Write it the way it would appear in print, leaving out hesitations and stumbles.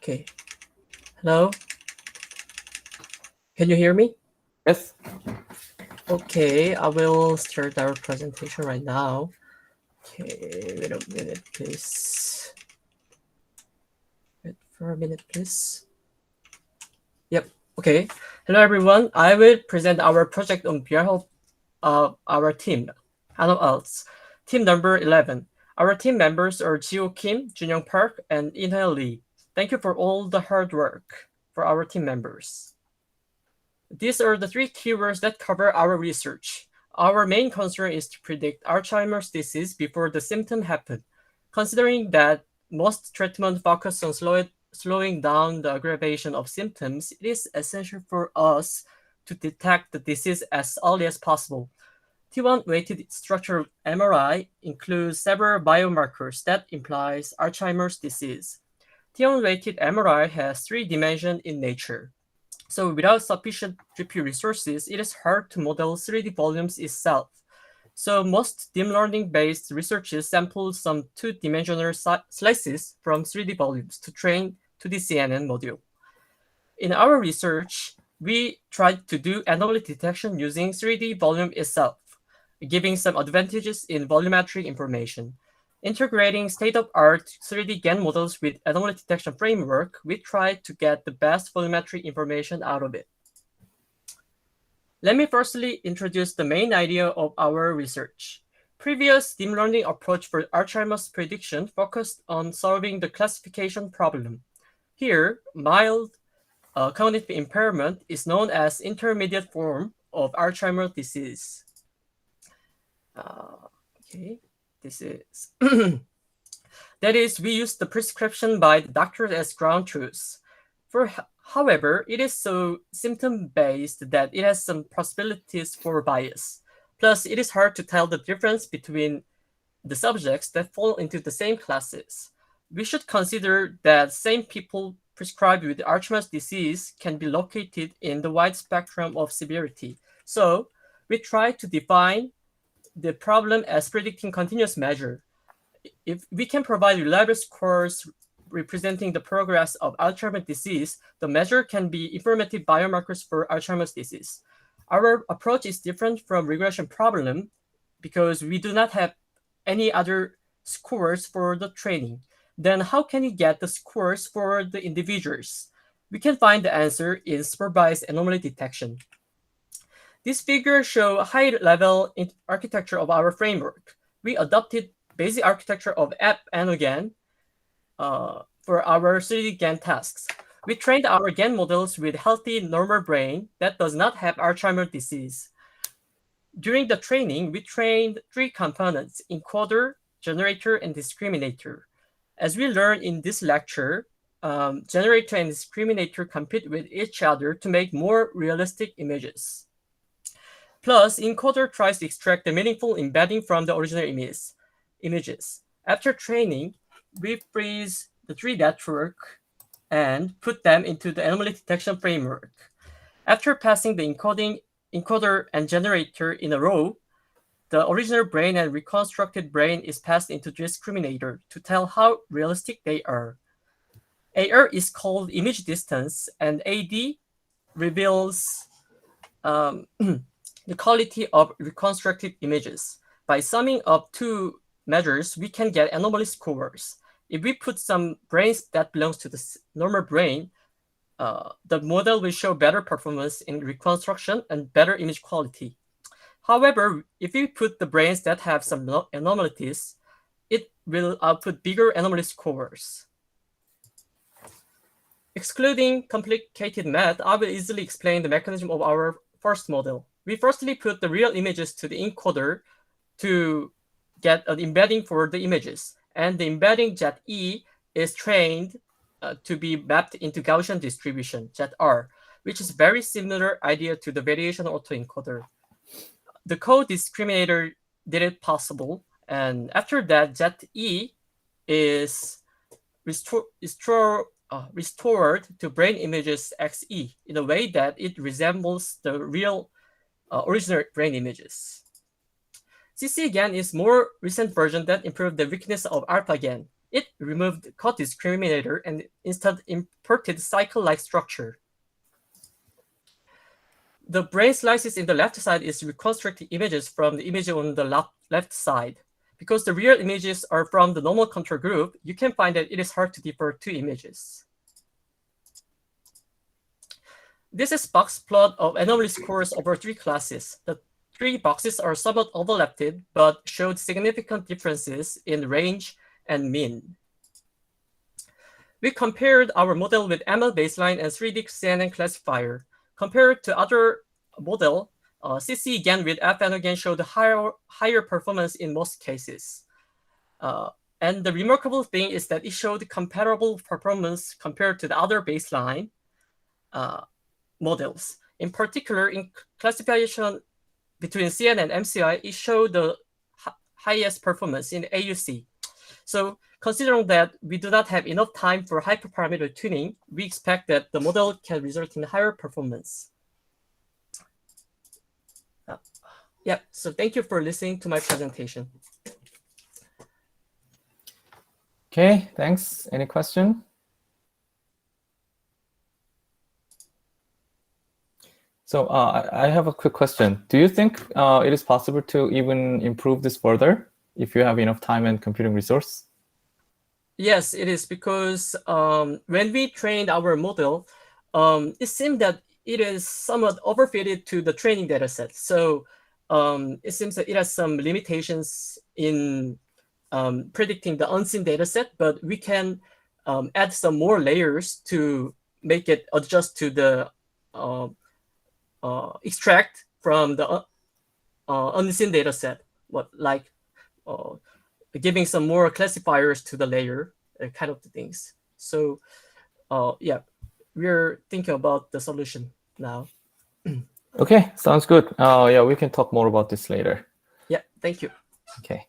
Okay. Hello? Can you hear me? Yes. Okay, I will start our presentation right now. Okay, wait a minute, please. Wait for a minute, please. Yep. Okay. Hello, everyone. I will present our project on behalf of our team. Hello, else. Team number 11. Our team members are Jiho Kim, Junyoung Park, and Inhoe Lee. Thank you for all the hard work for our team members. These are the three keywords that cover our research. Our main concern is to predict Alzheimer's disease before the symptom happen. Considering that most treatment focus on slowing down the aggravation of symptoms, it is essential for us to detect the disease as early as possible. T1 weighted structural MRI includes several biomarkers that implies Alzheimer's disease. T1 weighted MRI has three dimensions in nature. So without sufficient GPU resources, it is hard to model 3D volumes itself. So most deep learning-based researches sample some two-dimensional slices from 3D volumes to train 2D CNN module. In our research, we tried to do anomaly detection using 3D volume itself, giving some advantages in volumetric information. Integrating state-of-art 3D GAN models with anomaly detection framework, we tried to get the best volumetric information out of it. Let me firstly introduce the main idea of our research. Previous deep learning approach for Alzheimer's prediction focused on solving the classification problem. Here, mild cognitive impairment is known as intermediate form of Alzheimer's disease. Okay, this is that is, we use the prescription by the doctor as ground truth. However, it is so symptom-based that it has some possibilities for bias. Plus, it is hard to tell the difference between the subjects that fall into the same classes. We should consider that same people prescribed with Alzheimer's disease can be located in the wide spectrum of severity. So, we try to define the problem as predicting continuous measure. If we can provide reliable scores representing the progress of Alzheimer's disease, the measure can be informative biomarkers for Alzheimer's disease. Our approach is different from regression problem because we do not have any other scores for the training. Then how can you get the scores for the individuals? We can find the answer in supervised anomaly detection. These figures show high-level architecture of our framework. We adopted basic architecture of app and again for our 3D GAN tasks. We trained our GAN models with healthy normal brain that does not have Alzheimer's disease. During the training, we trained three components: encoder, generator, and discriminator. As we learned in this lecture, generator and discriminator compete with each other to make more realistic images. Plus, encoder tries to extract the meaningful embedding from the original images. After training, we freeze the three network and put them into the anomaly detection framework. After passing the encoder and generator in a row, the original brain and reconstructed brain is passed into discriminator to tell how realistic they are. AR is called image distance, and AD reveals the quality of reconstructed images. By summing up two measures, we can get anomaly scores. If we put some brains that belongs to the normal brain, the model will show better performance in reconstruction and better image quality. However, if we put the brains that have some anomalies, it will output bigger anomaly scores. Excluding complicated math, I will easily explain the mechanism of our first model. We firstly put the real images to the encoder to get an embedding for the images, and the embedding ZE is trained to be mapped into Gaussian distribution, ZR, which is very similar idea to the variation autoencoder. The co-discriminator did it possible, and after that, ZE is restored to brain images XE in a way that it resembles the real original brain images. CC GAN is more recent version that improved the weakness of alpha GAN. It removed co-discriminator and instead imported cycle-like structure. The brain slices in the left side is reconstructed images from the image on the left side. Because the real images are from the normal control group, you can find that it is hard to differ two images. This is box plot of anomaly scores over 3 classes. The 3 boxes are somewhat overlapped, but showed significant differences in range and mean. We compared our model with ML baseline and 3D CNN classifier. Compared to other model, CC again with FN again showed higher performance in most cases. And the remarkable thing is that it showed comparable performance compared to the other baseline models. In particular, in classification between CN and MCI, it showed the highest performance in AUC. So considering that we do not have enough time for hyperparameter tuning, we expect that the model can result in higher performance. Yeah, so thank you for listening to my presentation. Okay, thanks. Any question? So I have a quick question. Do you think it is possible to even improve this further if you have enough time and computing resource? Yes, it is, because when we trained our model, it seemed that it is somewhat overfitted to the training data set. So it seems that it has some limitations in predicting the unseen data set, but we can add some more layers to make it adjust to the extract from the unseen data set, like giving some more classifiers to the layer, kind of the things. So yeah, we're thinking about the solution now. Okay, sounds good. Yeah, we can talk more about this later. Yeah, thank you. Okay.